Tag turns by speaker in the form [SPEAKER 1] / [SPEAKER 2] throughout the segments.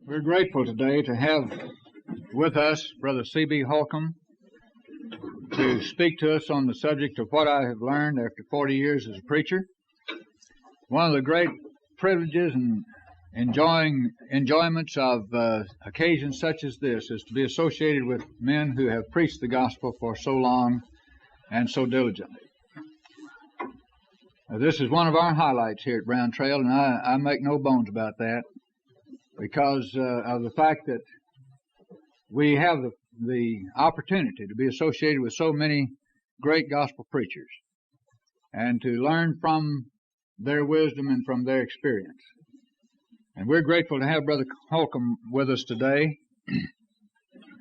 [SPEAKER 1] We're grateful today to have with us Brother C.B. Holcomb to speak to us on the subject of what I have learned after 40 years as a preacher. One of the great privileges and enjoyments of occasions such as this is to be associated with men who have preached the gospel for so long and so diligently. This is one of our highlights here at Brown Trail, and I make no bones about that, because of the fact that we have the opportunity to be associated with so many great gospel preachers and to learn from their wisdom and from their experience. And we're grateful to have Brother Holcomb with us today.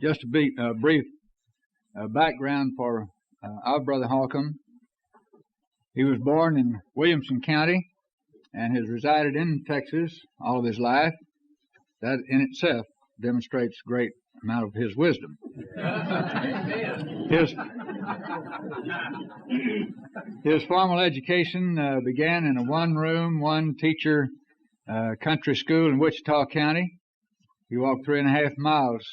[SPEAKER 1] Just a brief background for our Brother Holcomb. He was born in Williamson County and has resided in Texas all of his life. That in itself demonstrates a great amount of his wisdom. His formal education began in a one-room, one-teacher country school in Wichita County. He walked 3.5 miles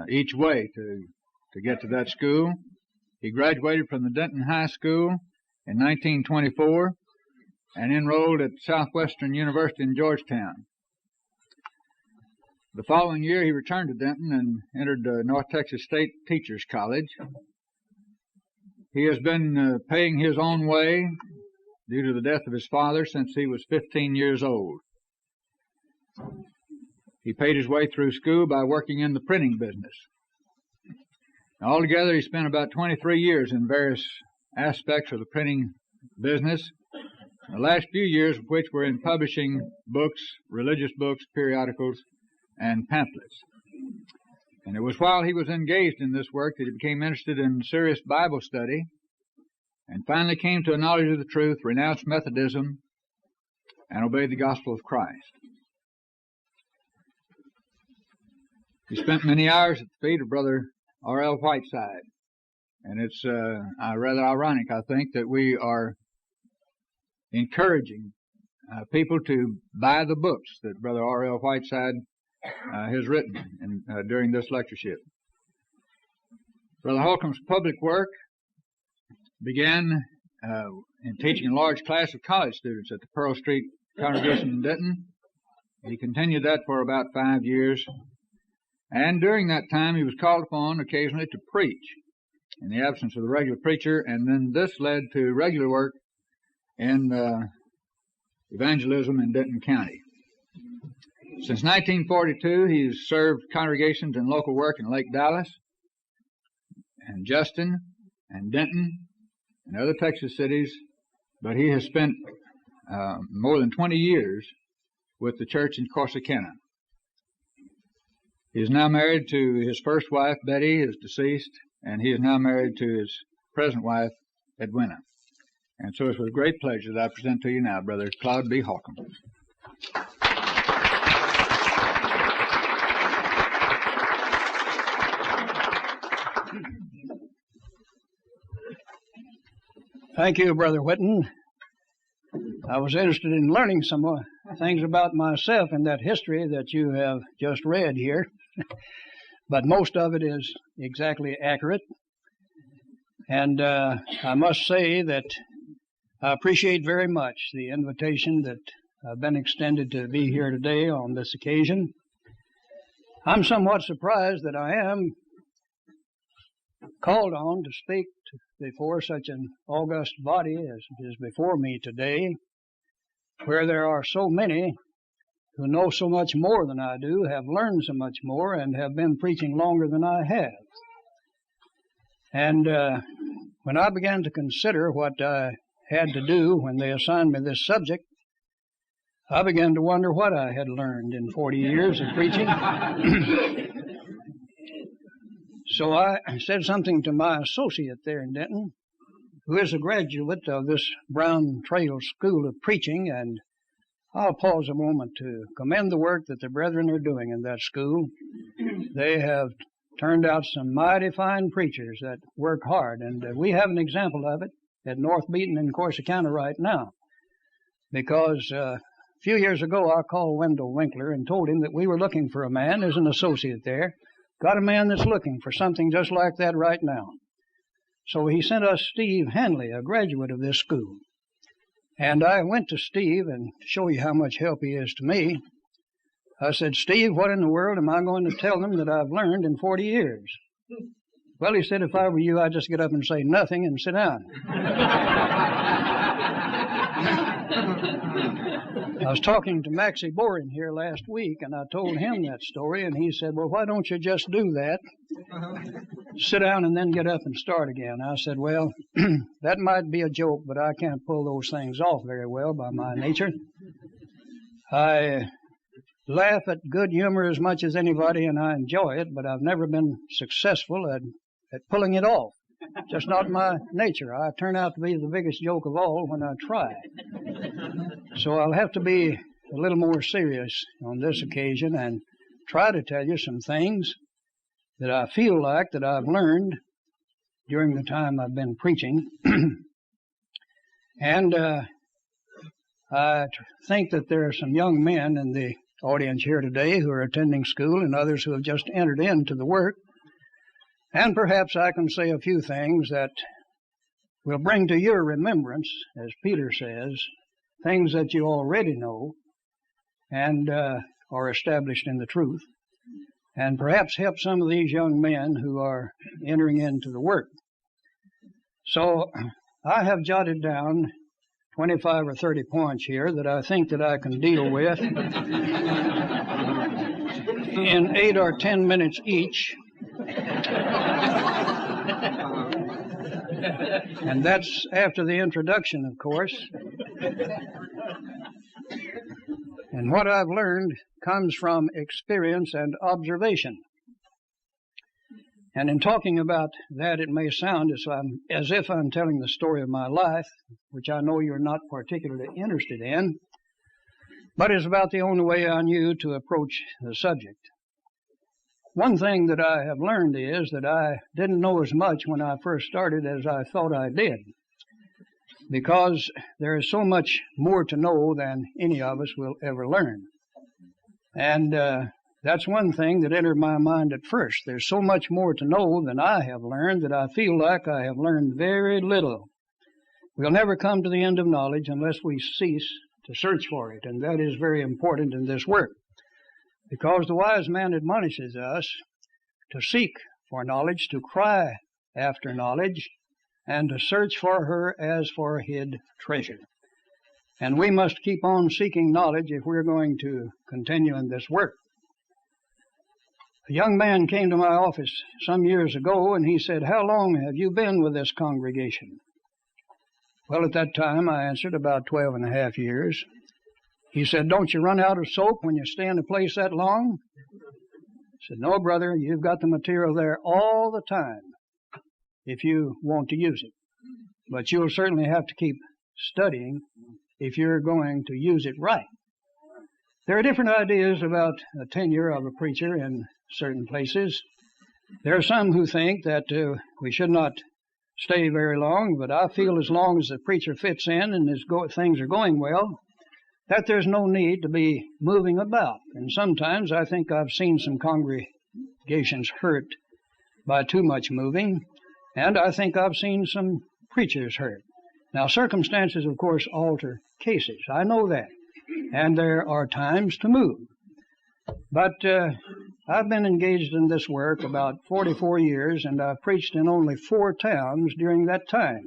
[SPEAKER 1] each way to get to that school. He graduated from the Denton High School in 1924 and enrolled at Southwestern University in Georgetown. The following year, he returned to Denton and entered North Texas State Teachers College. He has been paying his own way due to the death of his father since he was 15 years old. He paid his way through school by working in the printing business. Altogether, he spent about 23 years in various aspects of the printing business, the last few years of which were in publishing books, religious books, periodicals, and pamphlets. And it was while he was engaged in this work that he became interested in serious Bible study and finally came to a knowledge of the truth, renounced Methodism, and obeyed the gospel of Christ. He spent many hours at the feet of Brother R.L. Whiteside, and it's rather ironic, I think, that we are encouraging people to buy the books that Brother R.L. Whiteside has written during this lectureship. Brother Holcomb's public work began in teaching a large class of college students at the Pearl Street congregation in Denton. He continued that for about 5 years, and during that time he was called upon occasionally to preach in the absence of the regular preacher, and then this led to regular work in evangelism in Denton County. Since 1942, he's served congregations in local work in Lake Dallas and Justin and Denton and other Texas cities, but he has spent more than 20 years with the church in Corsicana. He is now married to his first wife, Betty, is deceased, and he is now married to his present wife, Edwina. And so it's with great pleasure that I present to you now Brother Claude B. Holcomb.
[SPEAKER 2] Thank you, Brother Whitten. I was interested in learning some things about myself in that history that you have just read here, but most of it is exactly accurate. And I must say that I appreciate very much the invitation that I've been extended to be here today on this occasion. I'm somewhat surprised that I am called on to speak before such an august body as is before me today, where there are so many who know so much more than I do, have learned so much more, and have been preaching longer than I have. And when I began to consider what I had to do when they assigned me this subject, I began to wonder what I had learned in 40 years of preaching. So I said something to my associate there in Denton, who is a graduate of this Brown Trail School of Preaching, and I'll pause a moment to commend the work that the brethren are doing in that school. They have turned out some mighty fine preachers that work hard, and we have an example of it at North Beaton in Corsicana right now, because few years ago, I called Wendell Winkler and told him that we were looking for a man as an associate there. Got a man that's looking for something just like that right now. So he sent us Steve Hanley, a graduate of this school. And I went to Steve, and to show you how much help he is to me, I said, Steve, what in the world am I going to tell them that I've learned in 40 years? Well, he said, if I were you, I'd just get up and say nothing and sit down. I was talking to Maxie Boring here last week, and I told him that story, and he said, well, why don't you just do that? Sit down and then get up and start again. I said, well, that might be a joke, but I can't pull those things off very well by my nature. I laugh at good humor as much as anybody, and I enjoy it, but I've never been successful at pulling it off. Just not my nature. I turn out to be the biggest joke of all when I try. So I'll have to be a little more serious on this occasion and try to tell you some things that I feel like that I've learned during the time I've been preaching. And I think that there are some young men in the audience here today who are attending school and others who have just entered into the work. And perhaps I can say a few things that will bring to your remembrance, as Peter says, things that you already know and are established in the truth, and perhaps help some of these young men who are entering into the work. So I have jotted down 25 or 30 points here that I think that I can deal with in 8 or 10 minutes each. And that's after the introduction, of course. And what I've learned comes from experience and observation. And in talking about that, it may sound as if I'm telling the story of my life, which I know you're not particularly interested in, but is about the only way I knew to approach the subject. One thing that I have learned is that I didn't know as much when I first started as I thought I did, because there is so much more to know than any of us will ever learn. And that's one thing that entered my mind at first. There's so much more to know than I have learned that I feel like I have learned very little. We'll never come to the end of knowledge unless we cease to search for it, and that is very important in this work. Because the wise man admonishes us to seek for knowledge, to cry after knowledge, and to search for her as for hid treasure. And we must keep on seeking knowledge if we're going to continue in this work. A young man came to my office some years ago, and he said, how long have you been with this congregation? Well, at that time, I answered, about 12 and a half years. He said, don't you run out of soap when you stay in a place that long? I said, no, brother, you've got the material there all the time if you want to use it. But you'll certainly have to keep studying if you're going to use it right. There are different ideas about the tenure of a preacher in certain places. There are some who think that we should not stay very long, but I feel as long as the preacher fits in and things are going well, that there's no need to be moving about. And sometimes I think I've seen some congregations hurt by too much moving, and I think I've seen some preachers hurt. Now, circumstances, of course, alter cases. I know that. And there are times to move. But I've been engaged in this work about 44 years, and I've preached in only 4 towns during that time.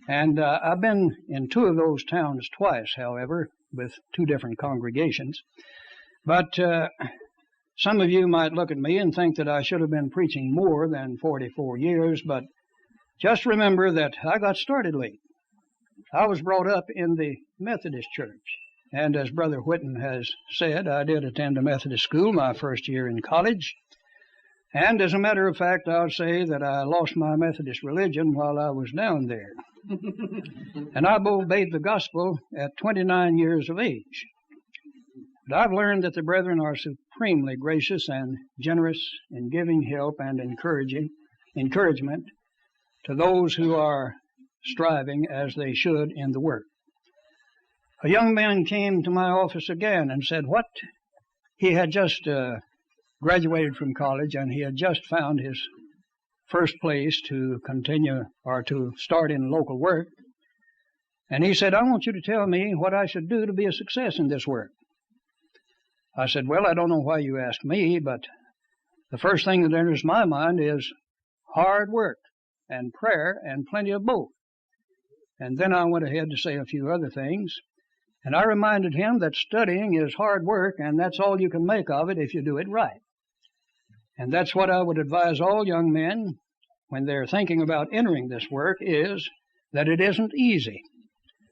[SPEAKER 2] And I've been in 2 of those towns twice, however, with 2 different congregations. But some of you might look at me and think that I should have been preaching more than 44 years, but just remember that I got started late. I was brought up in the Methodist Church. And as Brother Whitten has said, I did attend a Methodist school my first year in college. And as a matter of fact, I'll say that I lost my Methodist religion while I was down there. And I obeyed the gospel at 29 years of age. But I've learned that the brethren are supremely gracious and generous in giving help and encouragement to those who are striving as they should in the work. a young man came to my office again and said what? He had just graduated from college, and he had just found his first place to continue or to start in local work. And he said, I want you to tell me what I should do to be a success in this work. I said, well, I don't know why you asked me, but the first thing that enters my mind is hard work and prayer and plenty of both. And then I went ahead to say a few other things. And I reminded him that studying is hard work, and that's all you can make of it if you do it right. And that's what I would advise all young men when they're thinking about entering this work, is that it isn't easy.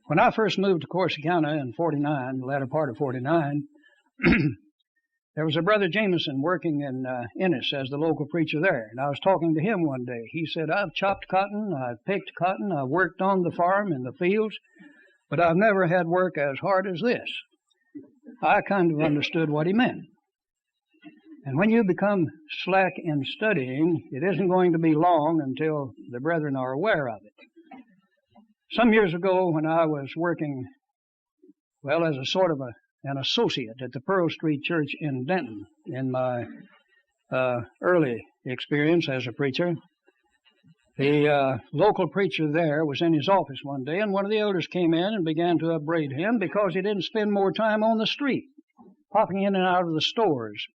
[SPEAKER 2] When I first moved to Corsicana in 49, the latter part of 49, there was a Brother Jameson working in Ennis as the local preacher there. And I was talking to him one day. He said, I've chopped cotton, I've picked cotton, I've worked on the farm in the fields, but I've never had work as hard as this. I kind of understood what he meant. And when you become slack in studying, it isn't going to be long until the brethren are aware of it. Some years ago, when I was working, well, as a sort of an associate at the Pearl Street Church in Denton, in my early experience as a preacher, the local preacher there was in his office one day, and one of the elders came in and began to upbraid him because he didn't spend more time on the street, popping in and out of the stores.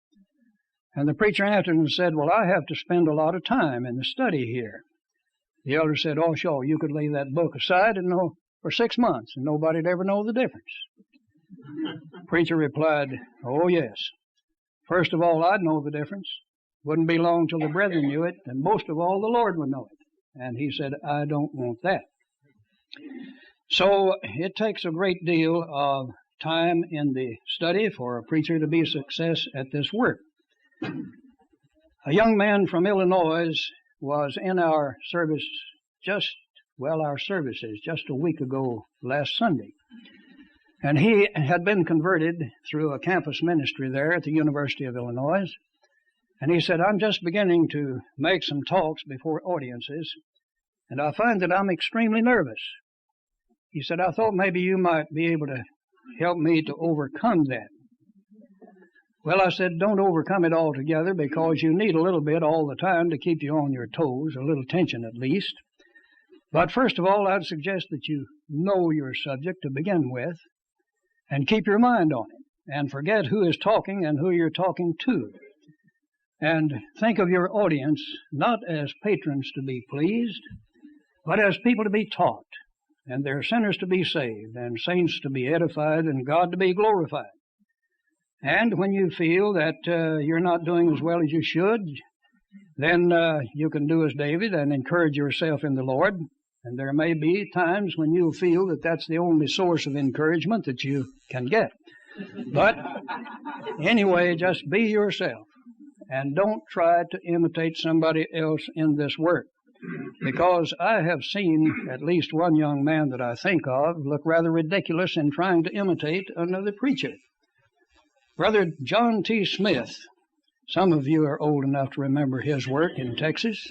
[SPEAKER 2] And the preacher answered and said, well, I have to spend a lot of time in the study here. The elder said, oh, sure, you could lay that book aside and know for 6 months, and nobody'd ever know the difference. The preacher replied, oh, yes. First of all, I'd know the difference. Wouldn't be long till the brethren knew it, and most of all, the Lord would know it. And he said, I don't want that. So it takes a great deal of time in the study for a preacher to be a success at this work. A young man from Illinois was in our service our services just a week ago last Sunday. And he had been converted through a campus ministry there at the University of Illinois. And he said, I'm just beginning to make some talks before audiences, and I find that I'm extremely nervous. He said, I thought maybe you might be able to help me to overcome that. Well, I said, don't overcome it altogether, because you need a little bit all the time to keep you on your toes, a little tension at least. But first of all, I'd suggest that you know your subject to begin with, and keep your mind on it, and forget who is talking and who you're talking to. And think of your audience not as patrons to be pleased, but as people to be taught, and their sinners to be saved, and saints to be edified, and God to be glorified. And when you feel that you're not doing as well as you should, then you can do as David and encourage yourself in the Lord. And there may be times when you'll feel that that's the only source of encouragement that you can get. But anyway, just be yourself. And don't try to imitate somebody else in this work. Because I have seen at least one young man that I think of look rather ridiculous in trying to imitate another preacher. Brother John T. Smith, some of you are old enough to remember his work in Texas,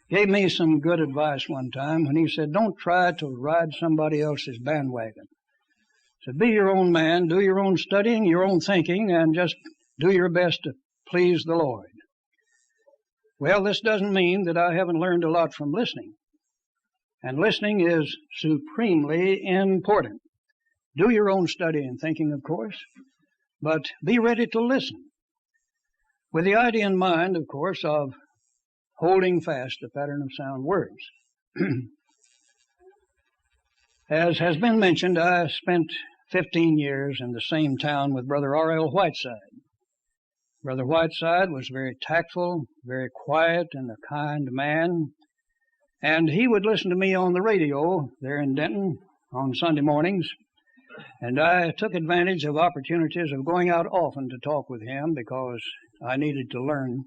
[SPEAKER 2] gave me some good advice one time when he said, don't try to ride somebody else's bandwagon. So be your own man, do your own studying, your own thinking, and just do your best to please the Lord. Well, this doesn't mean that I haven't learned a lot from listening. And listening is supremely important. Do your own study and thinking, of course, but be ready to listen. With the idea in mind, of course, of holding fast the pattern of sound words. As has been mentioned, I spent 15 years in the same town with Brother R.L. Whiteside. Brother Whiteside was very tactful, very quiet, and a kind man. And he would listen to me on the radio there in Denton on Sunday mornings. And I took advantage of opportunities of going out often to talk with him, because I needed to learn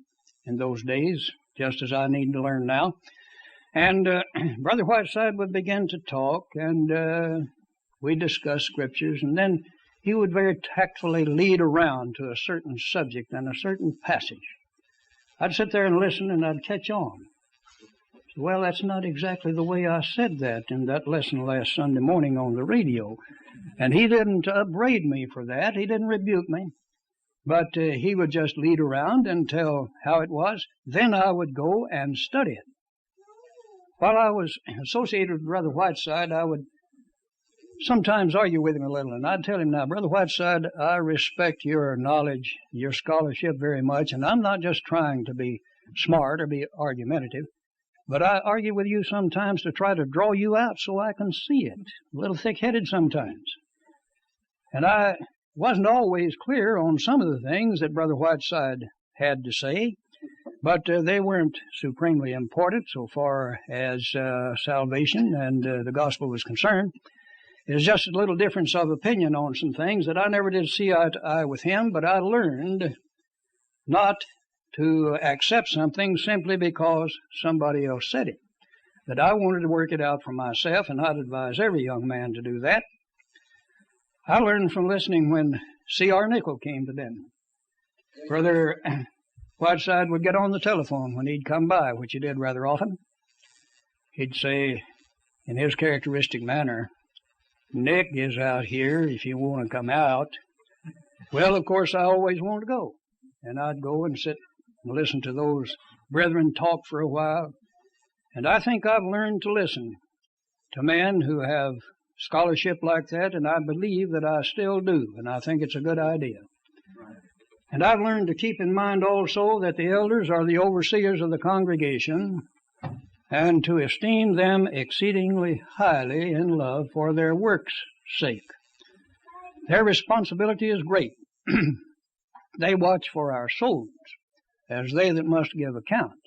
[SPEAKER 2] in those days, just as I need to learn now. And Brother Whiteside would begin to talk, and we'd discuss scriptures, and then he would very tactfully lead around to a certain subject and a certain passage. I'd sit there and listen, and I'd catch on. Well, that's not exactly the way I said that in that lesson last Sunday morning on the radio. And he didn't upbraid me for that. He didn't rebuke me. But he would just lead around and tell how it was. Then I would go and study it. While I was associated with Brother Whiteside, I would sometimes argue with him a little. And I'd tell him, now, Brother Whiteside, I respect your knowledge, your scholarship very much. And I'm not just trying to be smart or be argumentative. But I argue with you sometimes to try to draw you out so I can see it. A little thick-headed sometimes. And I wasn't always clear on some of the things that Brother Whiteside had to say, but they weren't supremely important so far as salvation and the gospel was concerned. It was just a little difference of opinion on some things that I never did see eye to eye with him, but I learned not to accept something simply because somebody else said it. That I wanted to work it out for myself, and I'd advise every young man to do that. I learned from listening when C.R. Nickel came to Denton. Brother Whiteside would get on the telephone when he'd come by, which he did rather often. He'd say, in his characteristic manner, "Nick is out here if you want to come out." Well, of course, I always wanted to go. And I'd go and sit and listen to those brethren talk for a while. And I think I've learned to listen to men who have scholarship like that, and I believe that I still do, and I think it's a good idea. And I've learned to keep in mind also that the elders are the overseers of the congregation, and to esteem them exceedingly highly in love for their work's sake. Their responsibility is great. They watch for our souls, as they that must give account.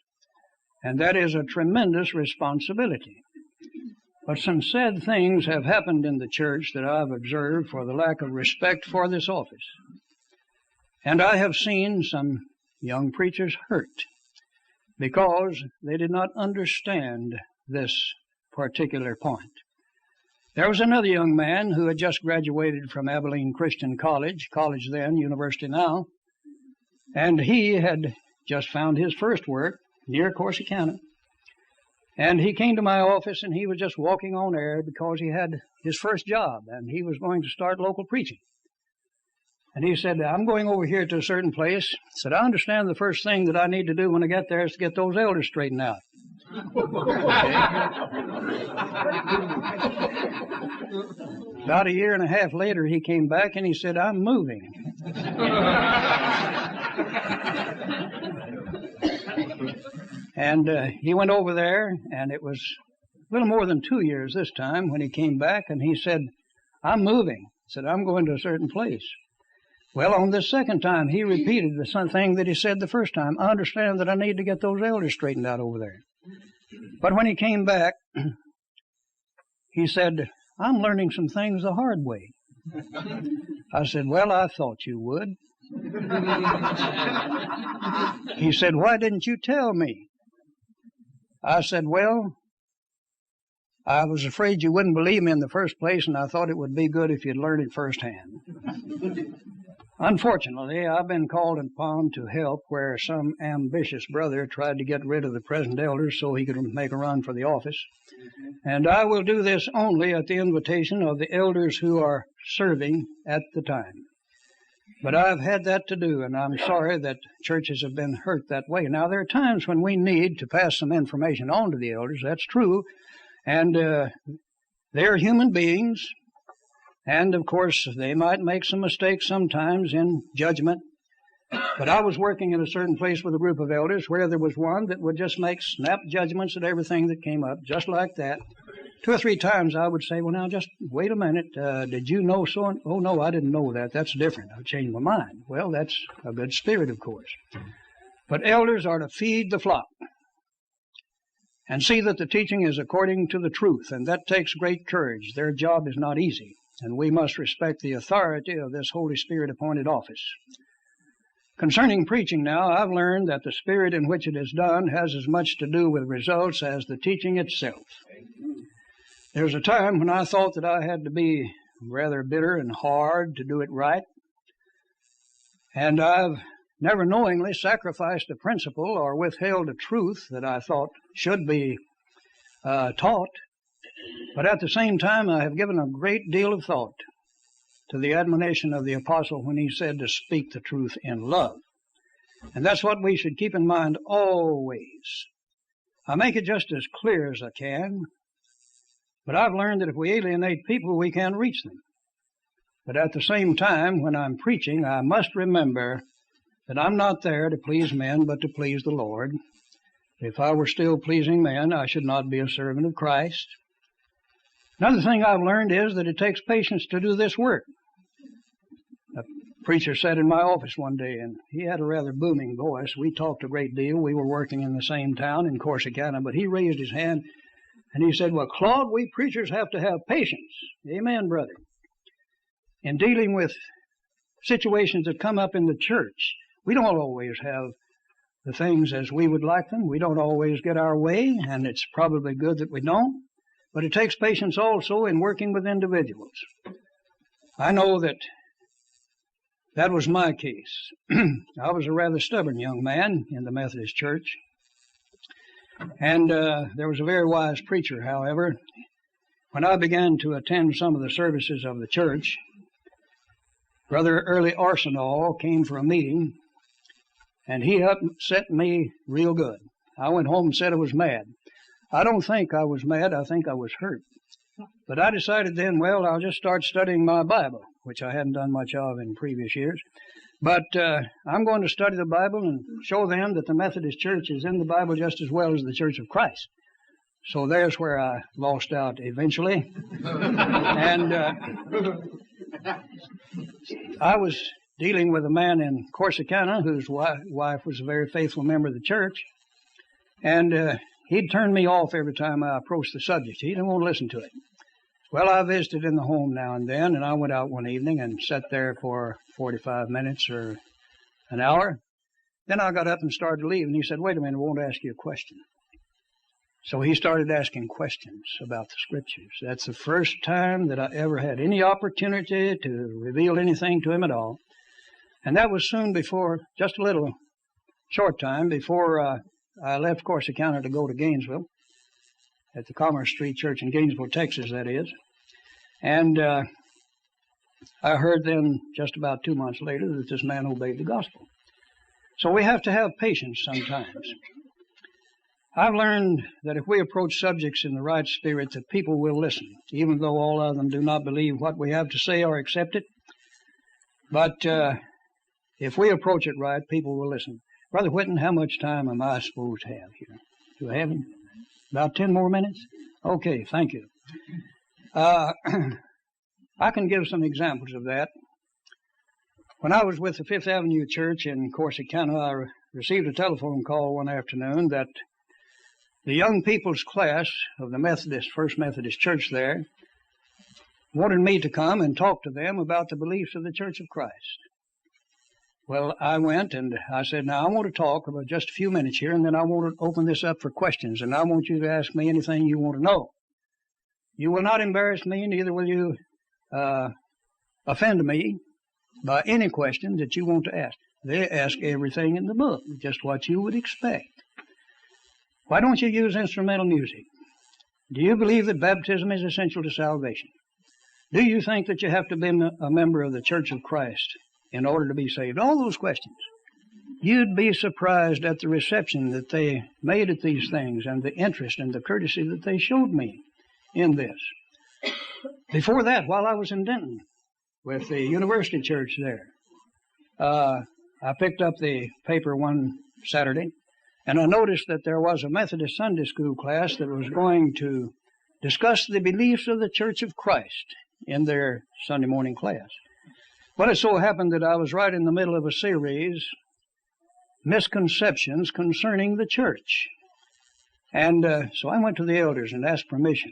[SPEAKER 2] And that is a tremendous responsibility. But some sad things have happened in the church that I've observed for the lack of respect for this office. And I have seen some young preachers hurt because they did not understand this particular point. There was another young man who had just graduated from Abilene Christian College then, university now, and he had just found his first work near Corsicana. And he came to my office, and he was just walking on air because he had his first job, and he was going to start local preaching. And he said, "I'm going over here to a certain place." He said, "I understand the first thing that I need to do when I get there is to get those elders straightened out." About a year and a half later, he came back, and he said, "I'm moving." And he went over there, and it was a little more than 2 years this time when he came back, and he said, "I'm moving." He said, "I'm going to a certain place." Well, on this second time, he repeated the same thing that he said the first time. "I understand that I need to get those elders straightened out over there." But when he came back, he said, "I'm learning some things the hard way." I said, "Well, I thought you would." He said, "Why didn't you tell me?" I said, "Well, I was afraid you wouldn't believe me in the first place, and I thought it would be good if you'd learn it firsthand." Unfortunately, I've been called upon to help where some ambitious brother tried to get rid of the present elders so he could make a run for the office. And I will do this only at the invitation of the elders who are serving at the time. But I've had that to do, and I'm sorry that churches have been hurt that way. Now, there are times when we need to pass some information on to the elders. That's true. And they're human beings. And, of course, they might make some mistakes sometimes in judgment. But I was working in a certain place with a group of elders where there was one that would just make snap judgments at everything that came up, just like that. 2 or 3 times I would say, "Well, now, just wait a minute. Did you know so?" "Oh, no, I didn't know that. That's different." I've changed my mind. Well, that's a good spirit, of course. But elders are to feed the flock and see that the teaching is according to the truth, and that takes great courage. Their job is not easy, and we must respect the authority of this Holy Spirit-appointed office. Concerning preaching now, I've learned that the spirit in which it is done has as much to do with results as the teaching itself. There was a time when I thought that I had to be rather bitter and hard to do it right, and I've never knowingly sacrificed a principle or withheld a truth that I thought should be taught, but at the same time I have given a great deal of thought to the admonition of the apostle when he said to speak the truth in love. And that's what we should keep in mind always. I make it just as clear as I can, but I've learned that if we alienate people, we can't reach them. But at the same time, when I'm preaching, I must remember that I'm not there to please men, but to please the Lord. If I were still pleasing men, I should not be a servant of Christ. Another thing I've learned is that it takes patience to do this work. A preacher sat in my office one day, and he had a rather booming voice. We talked a great deal. We were working in the same town in Corsicana, but he raised his hand, and he said, "Well, Claude, we preachers have to have patience." Amen, brother. In dealing with situations that come up in the church, we don't always have the things as we would like them. We don't always get our way, and it's probably good that we don't. But it takes patience also in working with individuals. I know that was my case. I was a rather stubborn young man in the Methodist Church. And there was a very wise preacher, however. When I began to attend some of the services of the church, Brother Early Arsenal came for a meeting, and he upset me real good. I went home and said I was mad. I don't think I was mad. I think I was hurt. But I decided then, well, I'll just start studying my Bible, which I hadn't done much of in previous years. But I'm going to study the Bible and show them that the Methodist Church is in the Bible just as well as the Church of Christ. So there's where I lost out eventually. And I was dealing with a man in Corsicana whose wife was a very faithful member of the church. And he'd turn me off every time I approached the subject. He didn't want to listen to it. Well, I visited in the home now and then, and I went out one evening and sat there for 45 minutes or an hour. Then I got up and started to leave, and he said, "Wait a minute, I want to ask you a question." So he started asking questions about the Scriptures. That's the first time that I ever had any opportunity to reveal anything to him at all. And that was soon before, just a little short time before I left Corsicana to go to Gainesville, at the Commerce Street Church in Gainesville, Texas, that is. And I heard then, just about 2 months later, that this man obeyed the gospel. So we have to have patience sometimes. I've learned that if we approach subjects in the right spirit, that people will listen, even though all of them do not believe what we have to say or accept it. But if we approach it right, people will listen. Brother Whitten, how much time am I supposed to have here? Do I have about 10 more minutes? Okay, thank you. I can give some examples of that. When I was with the Fifth Avenue Church in Corsicana, I received a telephone call one afternoon that the young people's class of the First Methodist Church there wanted me to come and talk to them about the beliefs of the Church of Christ. Well, I went and I said, now I want to talk about just a few minutes here, and then I want to open this up for questions, and I want you to ask me anything you want to know. You will not embarrass me, neither will you offend me by any question that you want to ask. They ask everything in the book, just what you would expect. Why don't you use instrumental music? Do you believe that baptism is essential to salvation? Do you think that you have to be a member of the Church of Christ in order to be saved? All those questions. You'd be surprised at the reception that they made at these things and the interest and the courtesy that they showed me in this. Before that, while I was in Denton with the University Church there, I picked up the paper one Saturday, and I noticed that there was a Methodist Sunday school class that was going to discuss the beliefs of the Church of Christ in their Sunday morning class. Well, it so happened that I was right in the middle of a series, Misconceptions Concerning the Church. And so I went to the elders and asked permission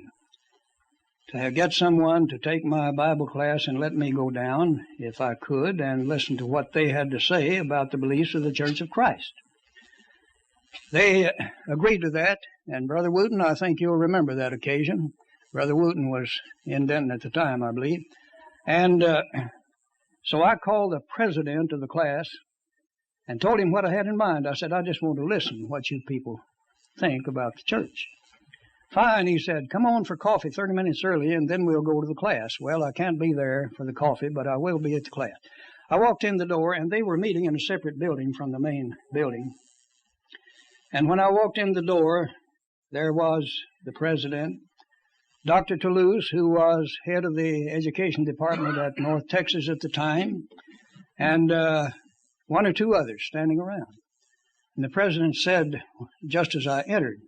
[SPEAKER 2] to get someone to take my Bible class and let me go down, if I could, and listen to what they had to say about the beliefs of the Church of Christ. They agreed to that, and Brother Wooten, I think you'll remember that occasion. Brother Wooten was in Denton at the time, I believe. And so I called the president of the class and told him what I had in mind. I said, I just want to listen to what you people think about the church. Fine, he said, come on for coffee 30 minutes early, and then we'll go to the class. Well, I can't be there for the coffee, but I will be at the class. I walked in the door, and they were meeting in a separate building from the main building. And when I walked in the door, there was the president, Dr. Toulouse, who was head of the education department at North Texas at the time, and one or two others standing around. And the president said, just as I entered,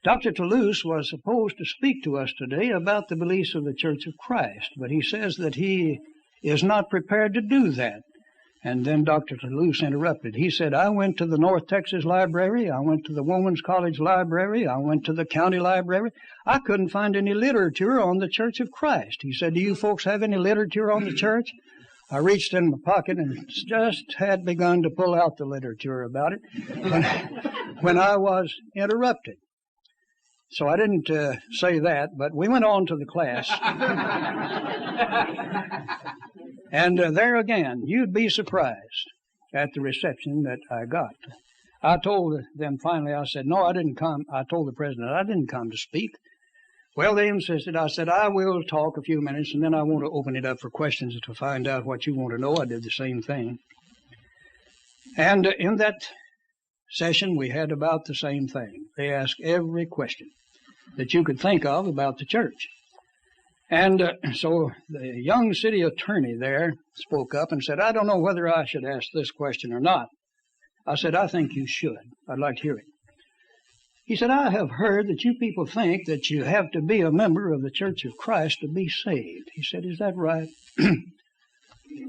[SPEAKER 2] Dr. Toulouse was supposed to speak to us today about the beliefs of the Church of Christ, but he says that he is not prepared to do that. And then Dr. Toulouse interrupted. He said, I went to the North Texas Library, I went to the Women's College Library, I went to the county library. I couldn't find any literature on the Church of Christ. He said, do you folks have any literature on the church? I reached in my pocket and just had begun to pull out the literature about it when I was interrupted. So I didn't say that, but we went on to the class. And there again, you'd be surprised at the reception that I got. I told them finally, I said, no, I didn't come. I told the president, I didn't come to speak. Well, they insisted. I said, I will talk a few minutes, and then I want to open it up for questions to find out what you want to know. I did the same thing. And in that session, we had about the same thing. They asked every question that you could think of about the church. And so the young city attorney there spoke up and said, I don't know whether I should ask this question or not. I said, I think you should. I'd like to hear it. He said, I have heard that you people think that you have to be a member of the Church of Christ to be saved. He said, is that right?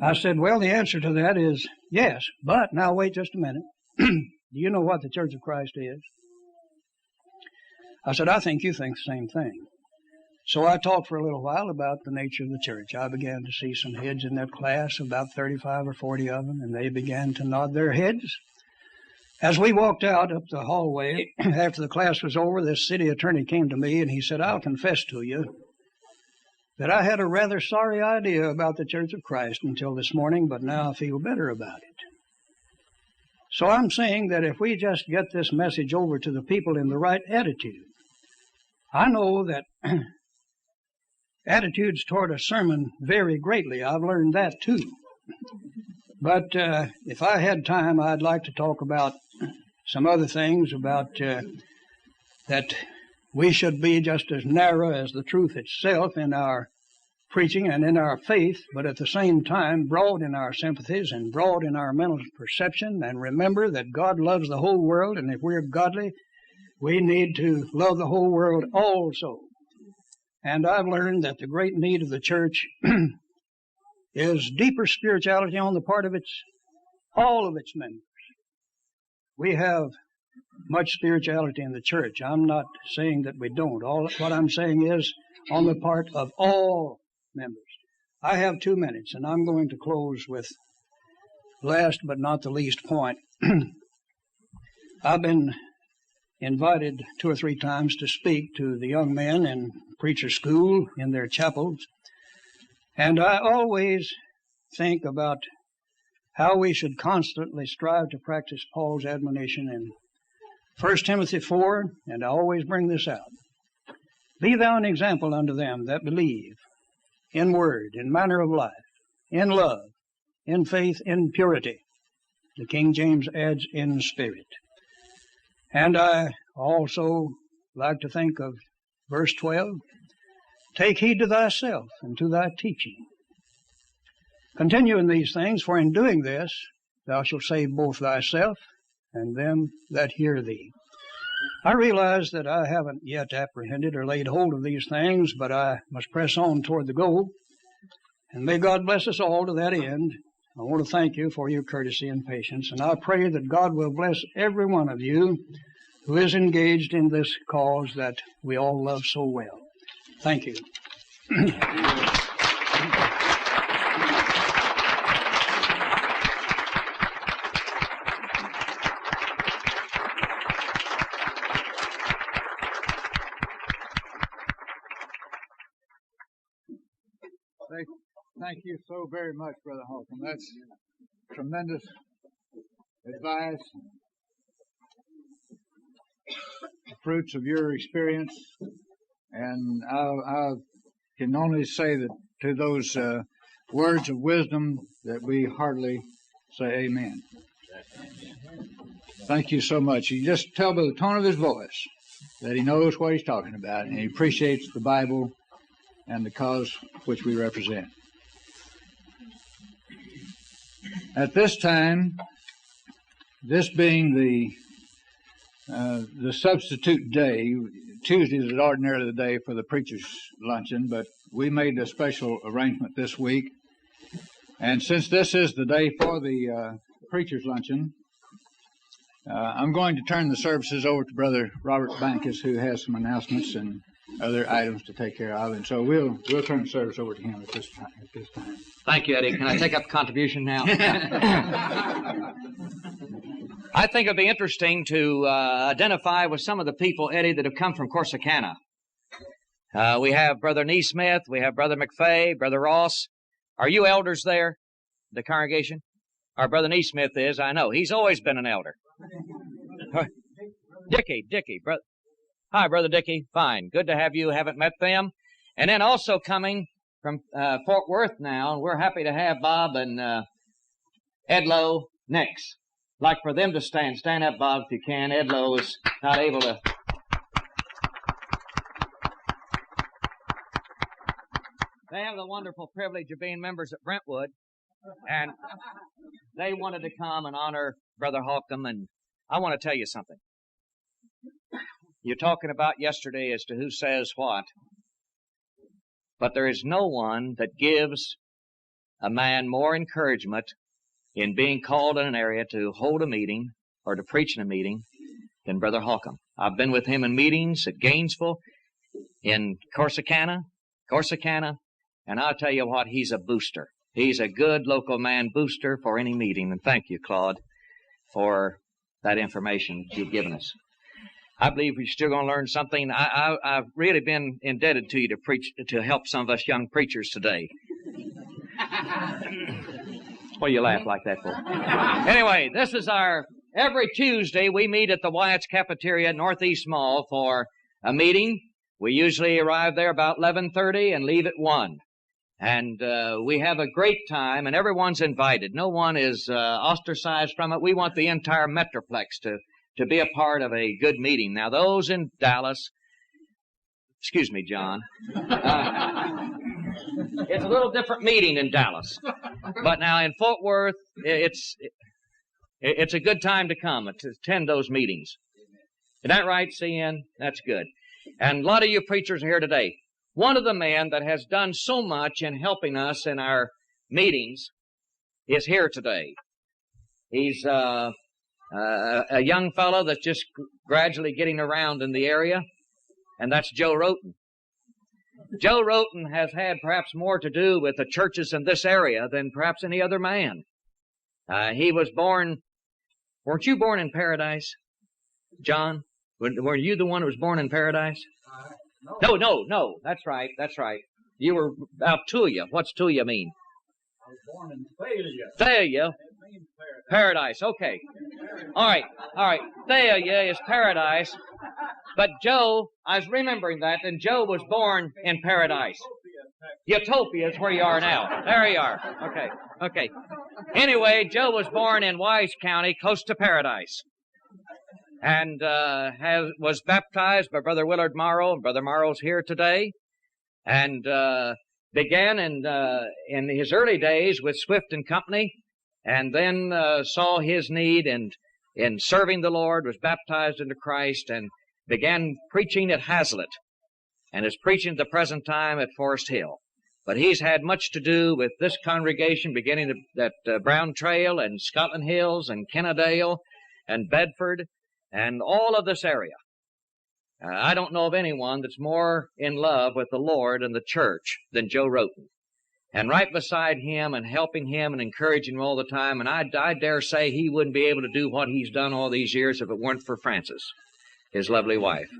[SPEAKER 2] I said, well, the answer to that is yes. But now wait just a minute. Do you know what the Church of Christ is? I said, I think you think the same thing. So I talked for a little while about the nature of the church. I began to see some heads in that class, about 35 or 40 of them, and they began to nod their heads. As we walked out up the hallway, after the class was over, this city attorney came to me and he said, I'll confess to you that I had a rather sorry idea about the Church of Christ until this morning, but now I feel better about it. So I'm saying that if we just get this message over to the people in the right attitude, I know that attitudes toward a sermon vary greatly. I've learned that too. But if I had time, I'd like to talk about some other things about that we should be just as narrow as the truth itself in our preaching and in our faith, but at the same time broad in our sympathies and broad in our mental perception, and remember that God loves the whole world, and if we're godly, we need to love the whole world also. And I've learned that the great need of the church is deeper spirituality on the part of all of its members. We have much spirituality in the church. I'm not saying that we don't. What I'm saying is on the part of all members. I have 2 minutes, and I'm going to close with last but not the least point. I've been invited 2 or 3 times to speak to the young men in preacher school in their chapels, and I always think about how we should constantly strive to practice Paul's admonition in 1 Timothy 4, and I always bring this out. Be thou an example unto them that believe, in word, in manner of life, in love, in faith, in purity. The King James adds, in spirit. And I also like to think of verse 12, take heed to thyself and to thy teaching. Continue in these things, for in doing this thou shalt save both thyself and them that hear thee. I realize that I haven't yet apprehended or laid hold of these things, but I must press on toward the goal. And may God bless us all to that end. I want to thank you for your courtesy and patience, and I pray that God will bless every one of you who is engaged in this cause that we all love so well. Thank you.
[SPEAKER 1] Thank you so very much, Brother Holcomb. That's tremendous advice. fruits of your experience, and I can only say that to those words of wisdom that we heartily say amen. Thank you so much. You just tell by the tone of his voice that he knows what he's talking about, and he appreciates the Bible and the cause which we represent. At this time, this being the substitute day, Tuesdays is ordinarily the day for the preacher's luncheon, but we made a special arrangement this week. And since this is the day for the preacher's luncheon, I'm going to turn the services over to Brother Robert Bankus, who has some announcements and other items to take care of. And so we'll turn the service over to him at this time.
[SPEAKER 3] Thank you, Eddie. Can I take up contribution now? I think it'd be interesting to identify with some of the people, Eddie, that have come from Corsicana. We have Brother Neesmith, we have Brother McFay, Brother Ross. Are you elders there, the congregation? Our Brother Neesmith is, I know. He's always been an elder. Dickie, brother. Hi, Brother Dickie. Fine. Good to have you. Haven't met them. And then also coming from Fort Worth now, we're happy to have Bob and Edlow next. Like for them to stand. Stand up, Bob, if you can. Edlow is not able to. They have the wonderful privilege of being members at Brentwood, and they wanted to come and honor Brother Holcomb, and I want to tell you something. You're talking about yesterday as to who says what, but there is no one that gives a man more encouragement in being called in an area to hold a meeting or to preach in a meeting than Brother Holcomb. I've been with him in meetings at Gainesville, in Corsicana, and I'll tell you what, he's a booster. He's a good local man booster for any meeting, and thank you, Claude, for that information you've given us. I believe we're still going to learn something. I've really been indebted to you to help some of us young preachers today. What do you laugh like that for? Anyway, this is every Tuesday we meet at the Wyatt's Cafeteria at Northeast Mall for a meeting. We usually arrive there about 11:30 and leave at 1. And we have a great time, and everyone's invited. No one is ostracized from it. We want the entire Metroplex to be a part of a good meeting. Now, those in Dallas, excuse me, John, it's a little different meeting in Dallas. But now in Fort Worth, it's a good time to come to attend those meetings. Is that right, CN? That's good. And a lot of you preachers are here today. One of the men that has done so much in helping us in our meetings is here today. He's a young fellow that's just gradually getting around in the area, and that's Joe Roten. Joe Roten has had perhaps more to do with the churches in this area than perhaps any other man. He was born, weren't you born in Paradise, John? Were you the one who was born in Paradise? No. That's right. You were out Tuya. What's Tuya mean?
[SPEAKER 2] I was born in Thalia.
[SPEAKER 3] Thalia?
[SPEAKER 2] It means
[SPEAKER 3] Paradise. Okay. All right. Thalia is paradise. But Joe, I was remembering that, and Joe was born in Paradise. Utopia is where you are now. There you are. Okay. Anyway, Joe was born in Wise County, close to Paradise. And was baptized by Brother Willard Morrow. Brother Morrow's here today. And began in his early days with Swift and Company, and then saw his need in serving the Lord, was baptized into Christ, and began preaching at Hazlitt, and is preaching at the present time at Forest Hill. But he's had much to do with this congregation, beginning at Brown Trail and Scotland Hills and Kennedale and Bedford and all of this area. I don't know of anyone that's more in love with the Lord and the church than Joe Roten. And right beside him and helping him and encouraging him all the time, and I dare say he wouldn't be able to do what he's done all these years if it weren't for Frances, his lovely wife.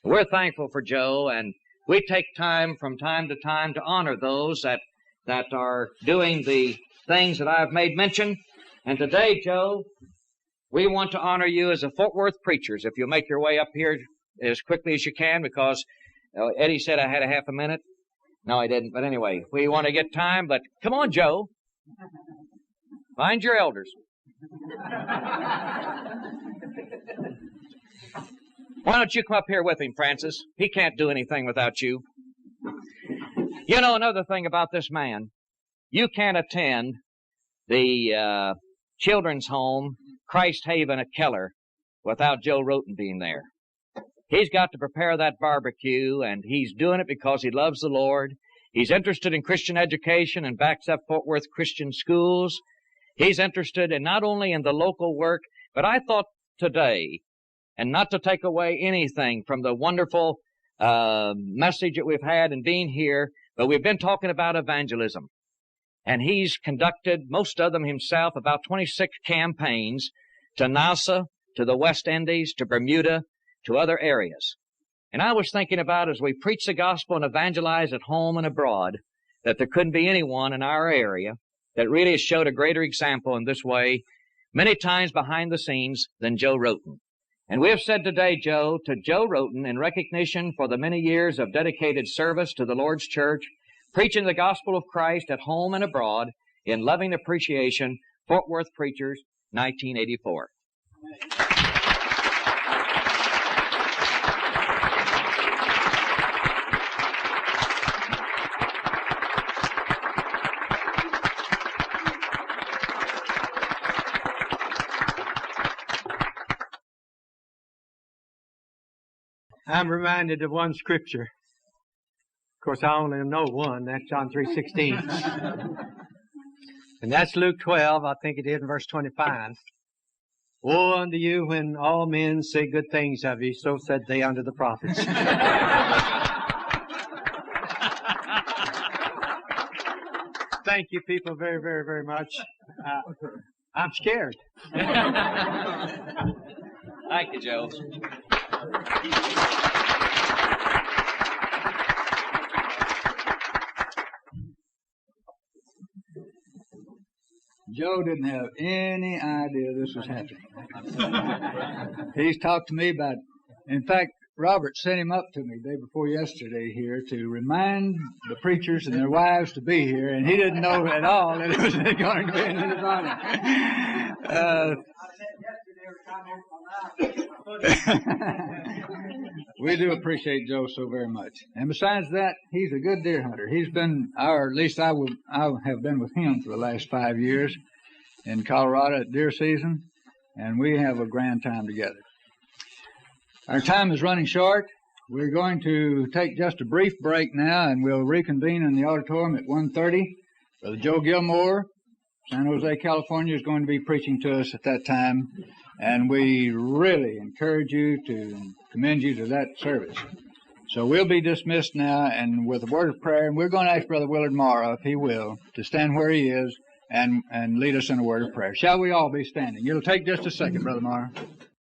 [SPEAKER 3] We're thankful for Joe, and we take time from time to time to honor those that are doing the things that I've made mention. And today, Joe, we want to honor you as a Fort Worth preachers. If you'll make your way up here as quickly as you can, because Eddie said I had a half a minute. No, I didn't. But anyway, we want to get time. But come on, Joe. Find your elders. Why don't you come up here with him, Francis? He can't do anything without you. You know, another thing about this man, you can't attend the children's home, Christ Haven at Keller, without Joe Roten being there. He's got to prepare that barbecue, and he's doing it because he loves the Lord. He's interested in Christian education and backs up Fort Worth Christian schools. He's interested in not only in the local work, but I thought today, and not to take away anything from the wonderful message that we've had in being here, but we've been talking about evangelism. And he's conducted, most of them himself, about 26 campaigns to Nassau, to the West Indies, to Bermuda, to other areas. And I was thinking about, as we preach the gospel and evangelize at home and abroad, that there couldn't be anyone in our area that really has showed a greater example in this way, many times behind the scenes, than Joe Roten. And we have said today, Joe, to Joe Roten, in recognition for the many years of dedicated service to the Lord's church, preaching the gospel of Christ at home and abroad, in loving appreciation, Fort Worth Preachers, 1984.
[SPEAKER 4] I'm reminded of one scripture. Of course, I only know one. That's John 3:16. And that's Luke 12, I think it is, in verse 25. Woe unto you when all men say good things of you, so said they unto the prophets. Thank you, people, very, very, very much. I'm scared.
[SPEAKER 3] Thank you, Joe.
[SPEAKER 1] Joe didn't have any idea this was happening. He's talked to me about it. In fact, Robert sent him up to me day before yesterday here to remind the preachers and their wives to be here, and he didn't know at all that it was going to be in his honor. We do appreciate Joe so very much. And besides that, he's a good deer hunter. He's been at least I have been with him for the last 5 years in Colorado at deer season, and we have a grand time together. Our time is running short. We're going to take just a brief break now, and we'll reconvene in the auditorium at 1:30. Brother Joe Gilmore, San Jose, California, is going to be preaching to us at that time, and we really encourage you to commend you to that service. So we'll be dismissed now, and with a word of prayer, and we're going to ask Brother Willard Morrow, if he will, to stand where he is and lead us in a word of prayer. Shall we all be standing? It'll take just a second, Brother Morrow.